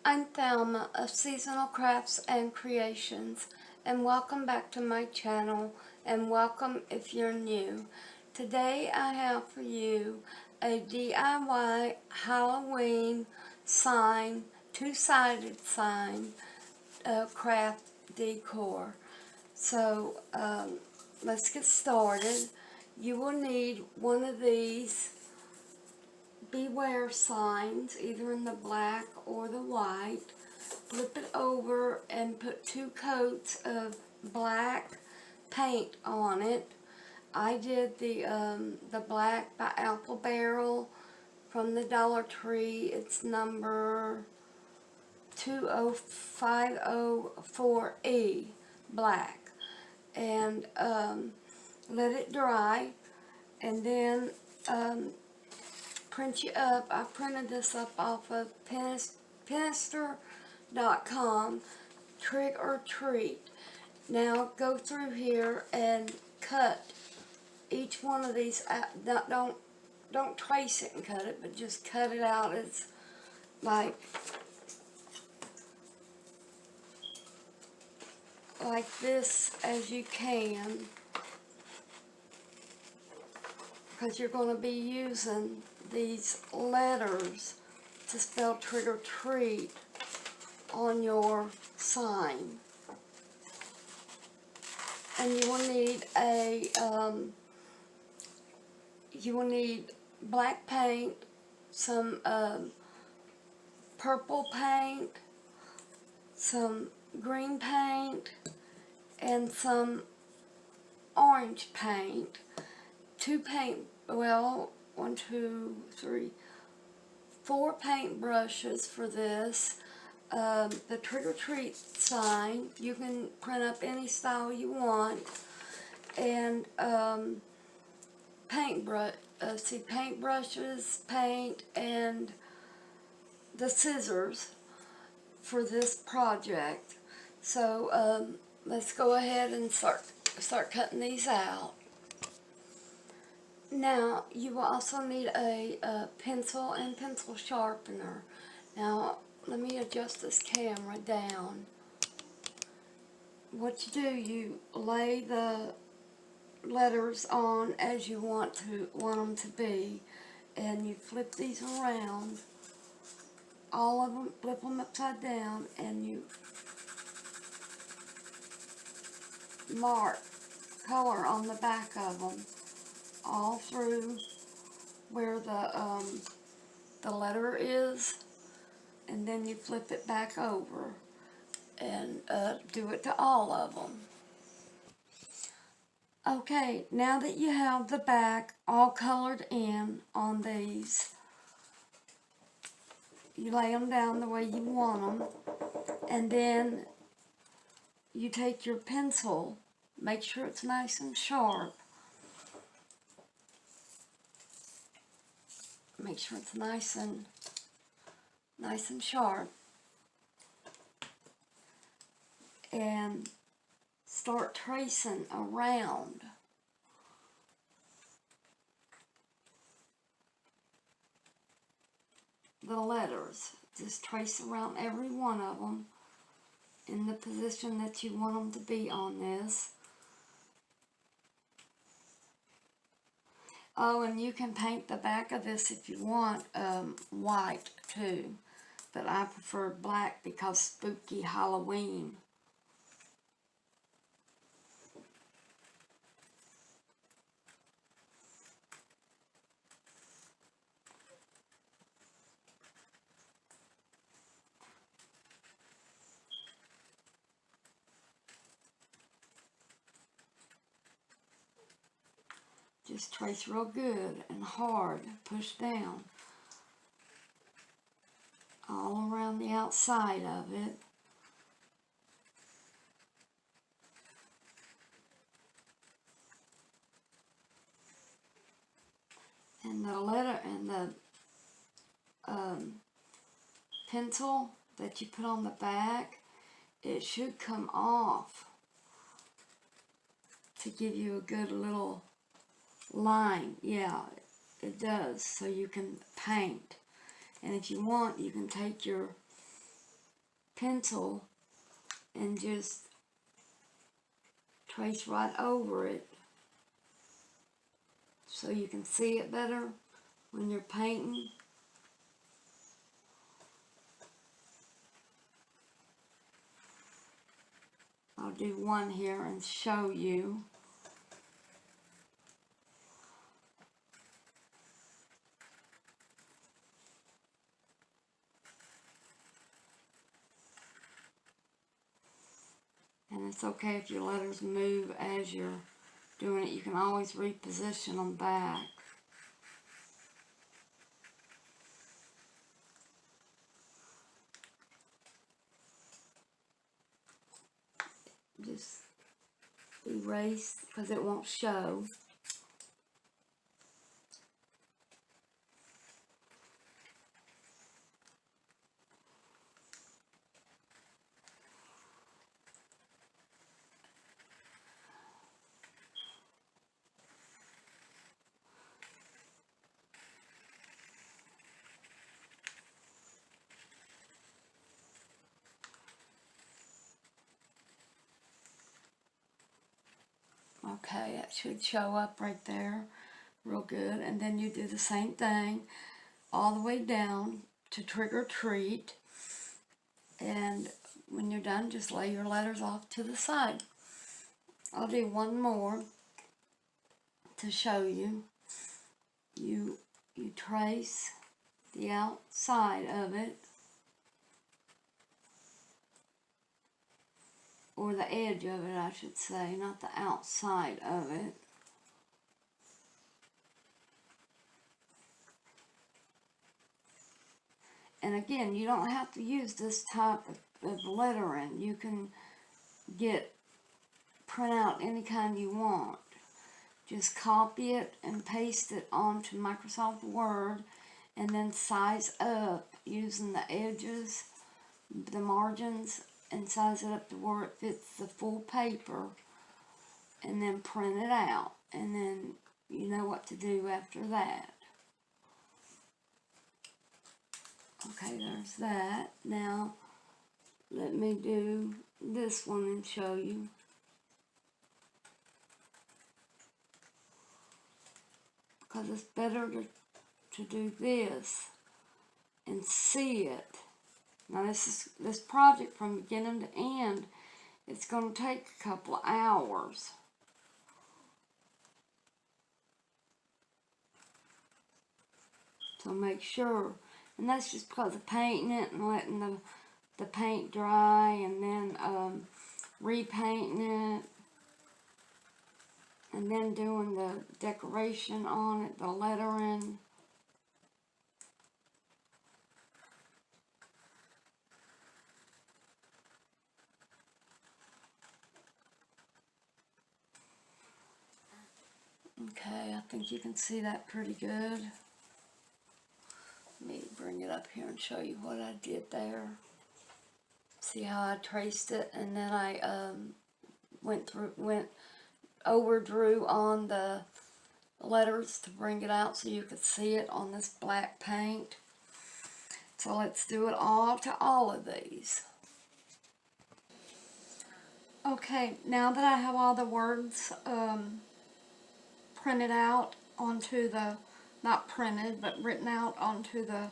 I'm Thelma of Seasonal Crafts and Creations, and welcome back to my channel, and welcome if you're new. Today I have for you a DIY Halloween sign, two-sided sign, craft decor. So let's get started. You will need one of these beware signs, either in the black or the white. Flip it over and put 2 coats of black paint on it. I did the black by Apple Barrel from the Dollar Tree. It's number 20504E black. And let it dry, and then print you up. I printed this up off of Pinterest.com, Trick or Treat. Now go through here and cut each one of these out. Don't trace it and cut it, but just cut it out as like this as you can, because you're going to be using these letters to spell trick or treat on your sign. And you will need black paint, some purple paint, some green paint, and some orange paint. 4 paintbrushes for this. The trick or treat sign, you can print up any style you want, and paintbrushes, paint, and the scissors for this project. So let's go ahead and start cutting these out. Now you will also need a pencil and pencil sharpener. Now let me adjust this camera down. What you do, you lay the letters on as you want them to be, and you flip these around, all of them, flip them upside down, and you mark color on the back of them all through where the letter is, and then you flip it back over and do it to all of them. Okay, now that you have the back all colored in on these, you lay them down the way you want them, and then you take your pencil, make sure it's nice and sharp. Make sure it's nice and sharp, and start tracing around the letters. Just trace around every one of them in the position that you want them to be on this. Oh, and you can paint the back of this if you want white too, but I prefer black because spooky Halloween. Just trace real good and hard, push down all around the outside of it. And the letter and the pencil that you put on the back, it should come off to give you a good little line. Yeah, it does, so you can paint. And if you want, you can take your pencil and just trace right over it so you can see it better when you're painting. I'll do one here and show you. And it's okay if your letters move as you're doing it. You can always reposition them back. Just erase because it won't show. Okay, that should show up right there real good. And then you do the same thing all the way down to Trick or Treat. And when you're done, just lay your letters off to the side. I'll do one more to show you. You trace the outside of it, or the edge of it, I should say, not the outside of it. And again, you don't have to use this type of lettering. You can print out any kind you want. Just copy it and paste it onto Microsoft Word and then size up using the edges, the margins, and size it up to where it fits the full paper, and then print it out. And then you know what to do after that. Okay, there's that. Now, let me do this one and show you. Because it's better to do this and see it. Now this project from beginning to end, it's going to take a couple of hours. So make sure. And that's just because of painting it and letting the paint dry, and then repainting it, and then doing the decoration on it, the lettering. Okay, I think you can see that pretty good. Let me bring it up here and show you what I did there. See how I traced it, and then I went overdrew on the letters to bring it out so you could see it on this black paint. So let's do it all to all of these. Okay, now that I have all the words printed out onto the, not printed, but written out onto the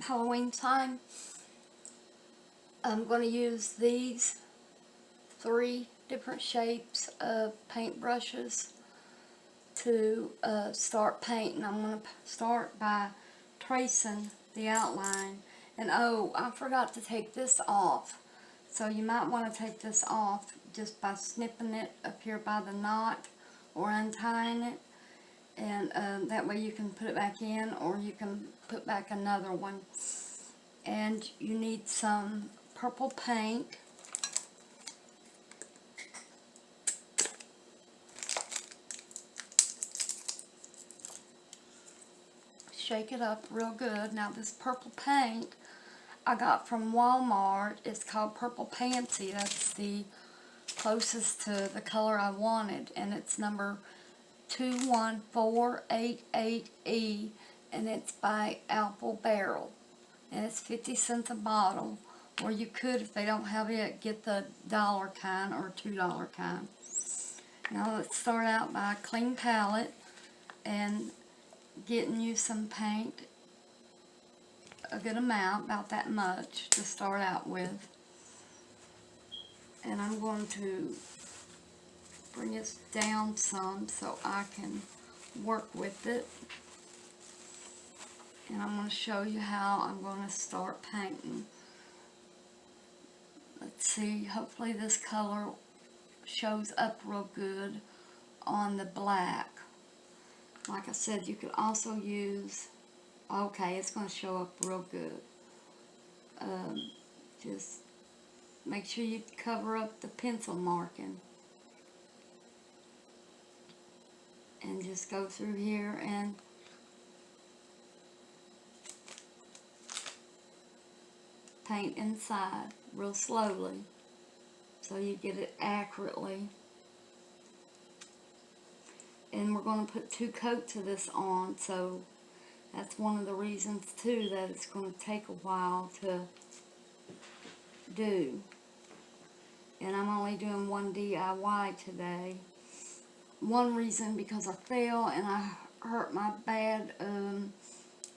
Halloween sign, I'm going to use these 3 different shapes of paintbrushes to start painting. I'm going to start by tracing the outline. And oh, I forgot to take this off. So you might want to take this off just by snipping it up here by the knot or untying it. And that way you can put it back in, or you can put back another one. And you need some purple paint. Shake it up real good. Now this purple paint I got from Walmart. It's called Purple Pansy. That's the closest to the color I wanted, and it's number 21488E, and it's by Apple Barrel, and it's 50 cents a bottle. or you could, if they don't have it, get the $1 kind or $2 kind. Now let's start out by a clean palette and getting you some paint, a good amount, about that much to start out with. And I'm going to bring this down some so I can work with it. And I'm going to show you how I'm going to start painting. Let's see, hopefully this color shows up real good on the black. Like I said, you could also use, okay, it's going to show up real good. Just make sure you cover up the pencil marking. And just go through here and paint inside real slowly so you get it accurately. And we're going to put 2 coats of this on, so that's one of the reasons too that it's going to take a while to do. And I'm only doing one DIY today. One reason because I fell and I hurt my bad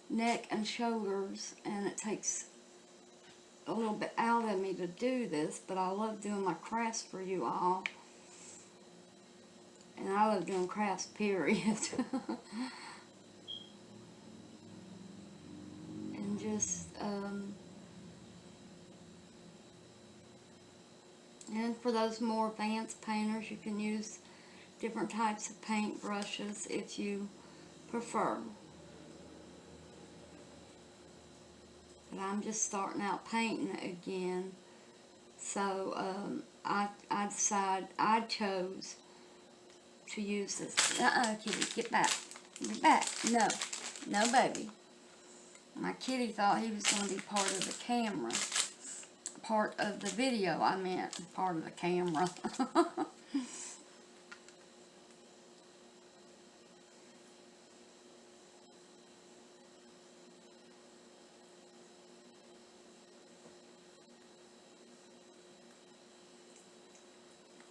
neck and shoulders, and it takes a little bit out of me to do this, but I love doing my crafts for you all. And I love doing crafts, period. And just, and for those more advanced painters, you can use different types of paint brushes if you prefer. But I'm just starting out painting again. So, I chose to use this. Kitty, get back. Get back. No. No, baby. My kitty thought he was going to be part of the camera. Part of the video, I meant. Part of the camera.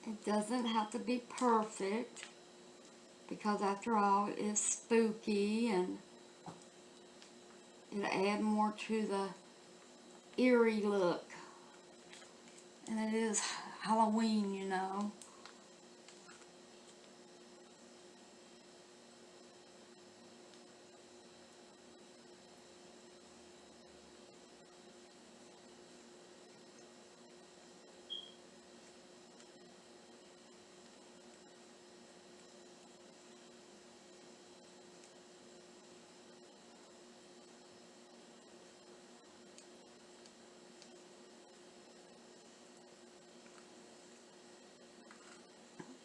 It doesn't have to be perfect, because after all, it's spooky and it'll add more to the eerie look. And it is Halloween, you know.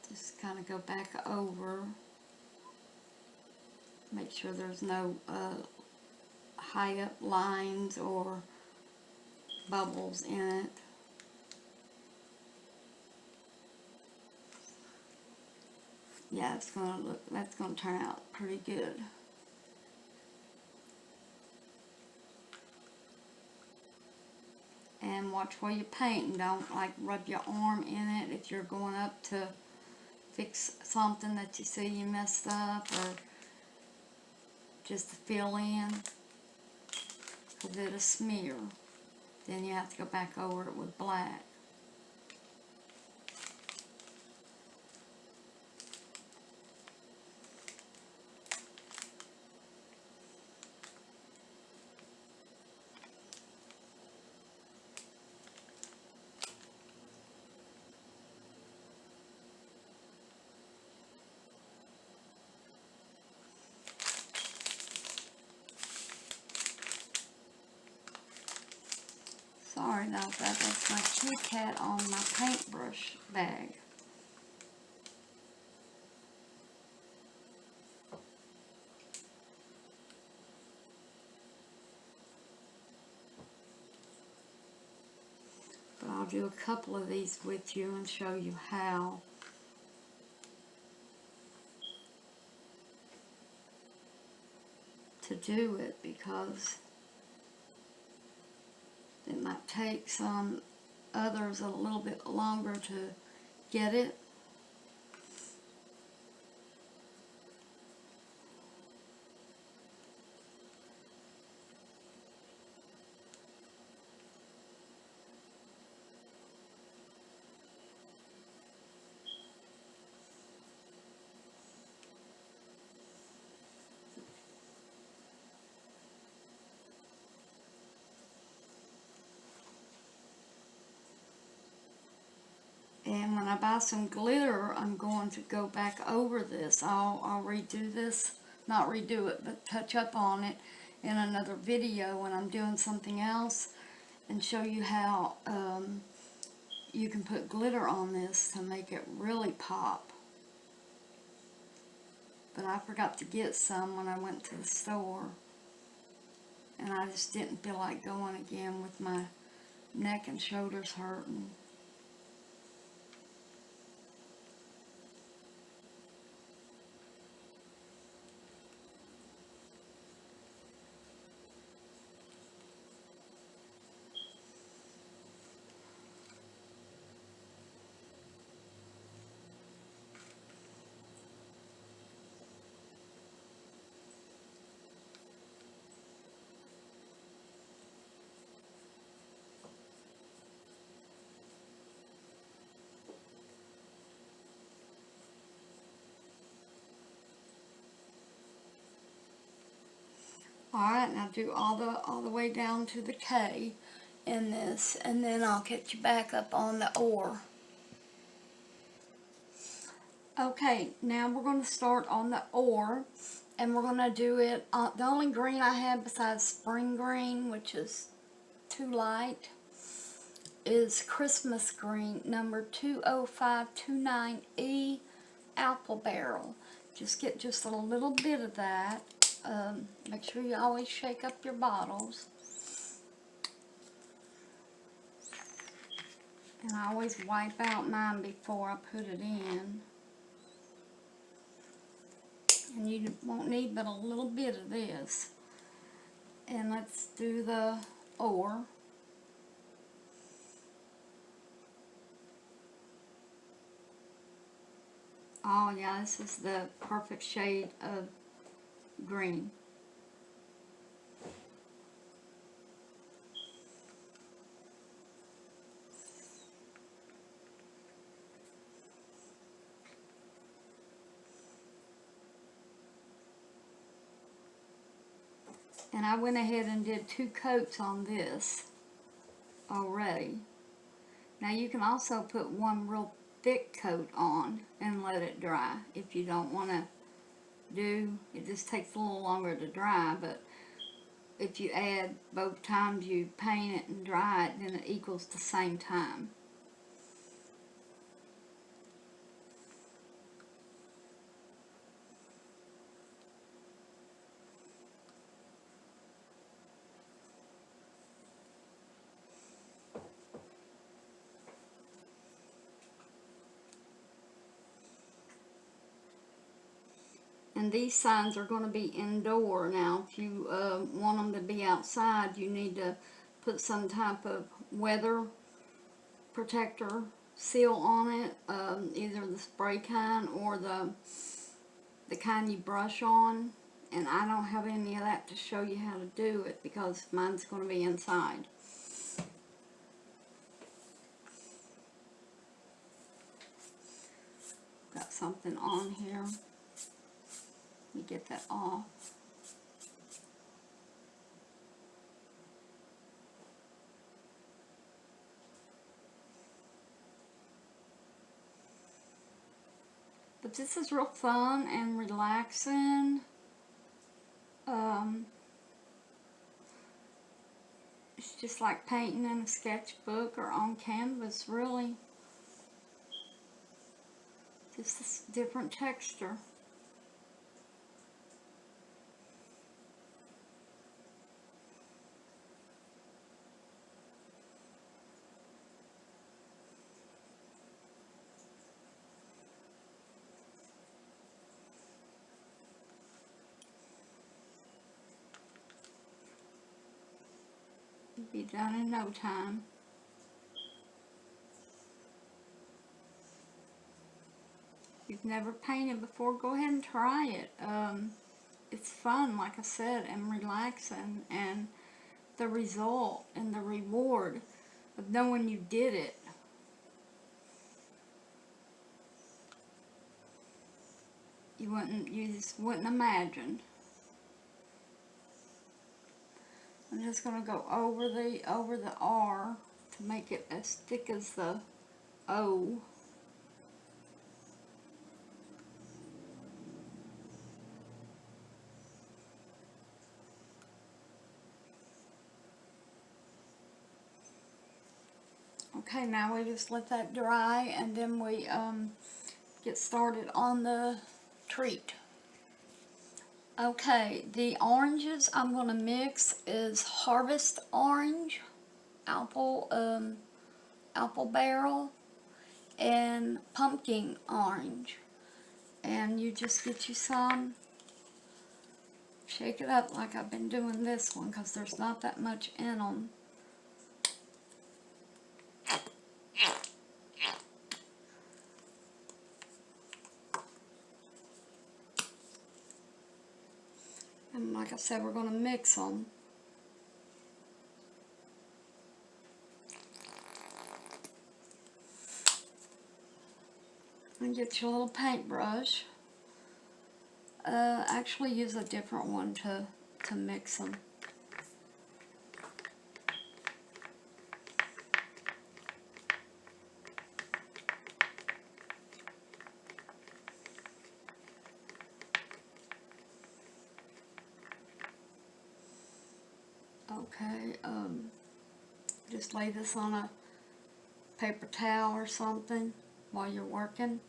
Just kind of go back over, make sure there's no high up lines or bubbles in it. Yeah, it's gonna look, that's gonna turn out pretty good. And watch where you paint, and don't like rub your arm in it if you're going up to fix something that you see you messed up, or just to fill in, because it'll smear. Then you have to go back over it with black. Sorry about that, that's my Kit Kat on my paintbrush bag. But I'll do a couple of these with you and show you how. To do it, because it might might take some others a little bit longer to get it. And when I buy some glitter, I'm going to go back over this. I'll redo this, not redo it, but touch up on it in another video when I'm doing something else, and show you how you can put glitter on this to make it really pop. But I forgot to get some when I went to the store, and I just didn't feel like going again with my neck and shoulders hurting. Alright, now do all the way down to the K in this, and then I'll get you back up on the ore. Okay, now we're going to start on the ore, and we're going to do it, the only green I have besides spring green, which is too light, is Christmas green, number 20529E, apple barrel. Just get just a little bit of that. Make sure you always shake up your bottles. And I always wipe out mine before I put it in. And you won't need but a little bit of this. And let's do the ore. Oh yeah, this is the perfect shade of green. And I went ahead and did 2 coats on this already. Now you can also put one real thick coat on and let it dry if you don't want to do, it just takes a little longer to dry, but if you add both times you paint it and dry it, then it equals the same time. And these signs are going to be indoor. Now, if you want them to be outside, you need to put some type of weather protector seal on it, either the spray kind or the kind you brush on. And I don't have any of that to show you how to do it because mine's going to be inside. Got something on here. Let me get that off. But this is real fun and relaxing. It's just like painting in a sketchbook or on canvas, really. Just this different texture. Be done in no time. If you've never painted before, go ahead and try it. It's fun, like I said, and relaxing, and the result and the reward of knowing you did it. You just wouldn't imagine. I'm just gonna go over the R to make it as thick as the O. Okay, now we just let that dry, and then we get started on the treat. Okay, the oranges I'm going to mix is Harvest Orange, Apple Barrel, and Pumpkin Orange. And you just get you some, shake it up like I've been doing this one because there's not that much in them. And like I said, we're going to mix them. And get your little paintbrush. Actually use a different one to mix them. Okay, just lay this on a paper towel or something while you're working.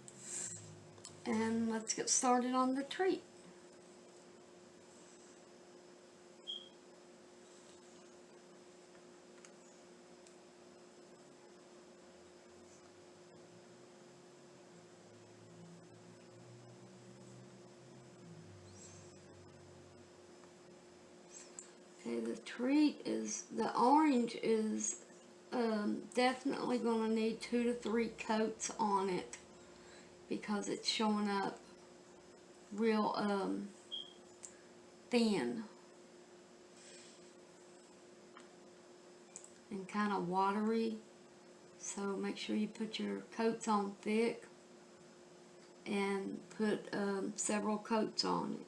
And let's get started on the treat. Okay, the treat is, the orange is definitely going to need 2 to 3 coats on it because it's showing up real thin and kind of watery. So make sure you put your coats on thick and put several coats on it.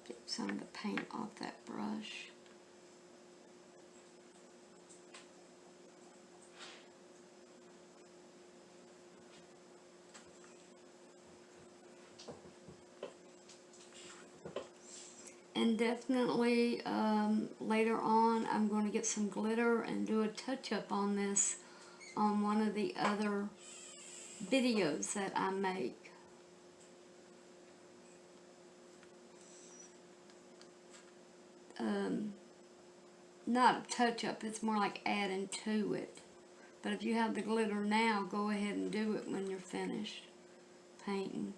Get some of the paint off that brush. And definitely later on I'm going to get some glitter and do a touch-up on this on one of the other videos that I make. Not a touch-up, it's more like adding to it. But if you have the glitter now, go ahead and do it when you're finished painting.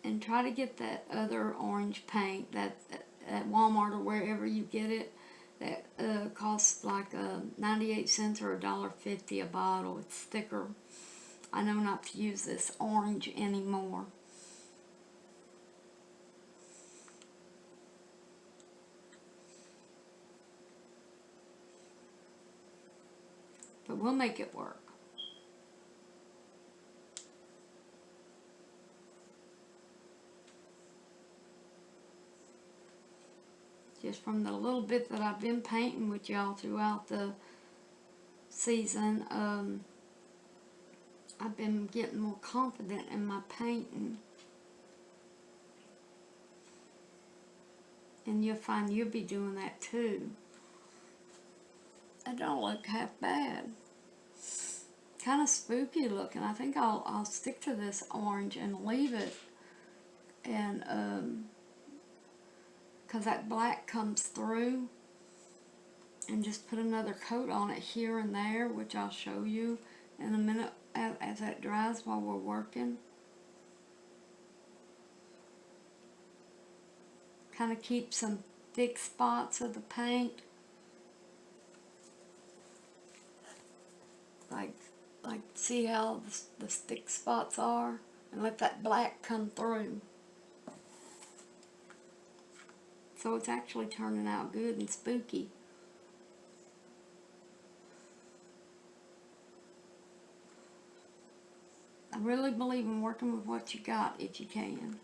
And try to get that other orange paint that at Walmart or wherever you get it, that costs like 98 cents or $1.50 a bottle. It's thicker. I know not to use this orange anymore. But we'll make it work. just from the little bit that I've been painting with y'all throughout the season, I've been getting more confident in my painting. And you'll find you'll be doing that too. It don't look half bad. Kind of spooky looking. I think I'll stick to this orange and leave it, and because that black comes through, and just put another coat on it here and there, which I'll show you in a minute as that dries while we're working. Kind of keep some thick spots of the paint, like see how the thick spots are, and let that black come through. So it's actually turning out good and spooky. I really believe in working with what you got if you can.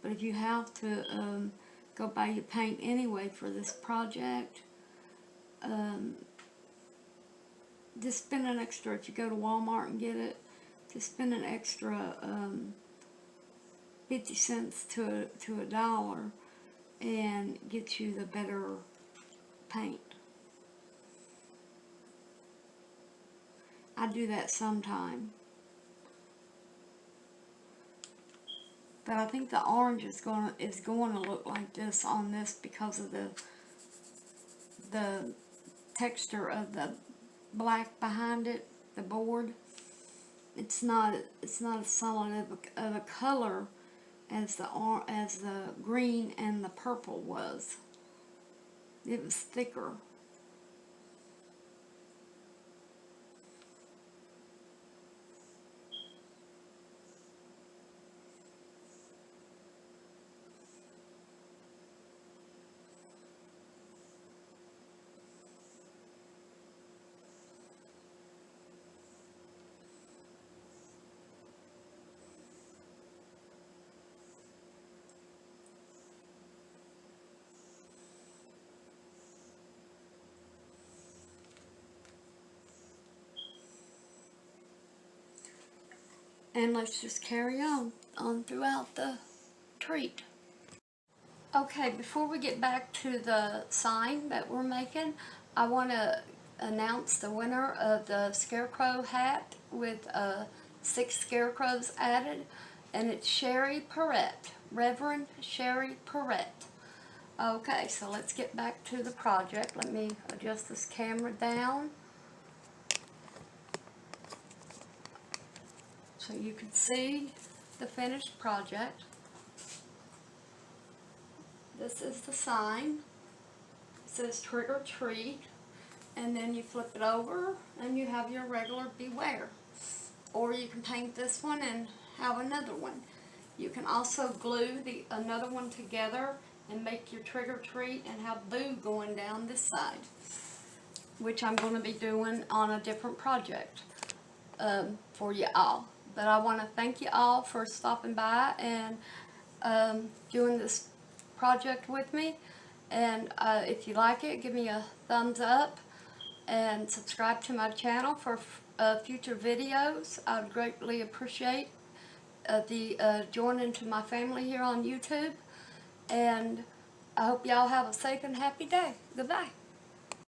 But if you have to go buy your paint anyway for this project, just spend an extra, if you go to Walmart and get it, just spend an extra 50 cents to $1 and get you the better paint. I do that sometime. But I think the orange is going to look like this on this because of the texture of the black behind it, the board. It's not as solid of a color as the green and the purple was. It was thicker. And let's just carry on throughout the treat. Okay, before we get back to the sign that we're making, I want to announce the winner of the scarecrow hat with 6 scarecrows added, and it's Sherry Perrette, Reverend Sherry Perrette. Okay, so let's get back to the project. Let me adjust this camera down so you can see the finished project. This is the sign. It says trick or treat, and then you flip it over and you have your regular beware. Or you can paint this one and have another one. You can also glue another one together and make your trick or treat and have boo going down this side, which I'm going to be doing on a different project for you all. But I want to thank you all for stopping by and doing this project with me. And if you like it, give me a thumbs up and subscribe to my channel for future videos. I would greatly appreciate the joining to my family here on YouTube. And I hope y'all have a safe and happy day. Goodbye.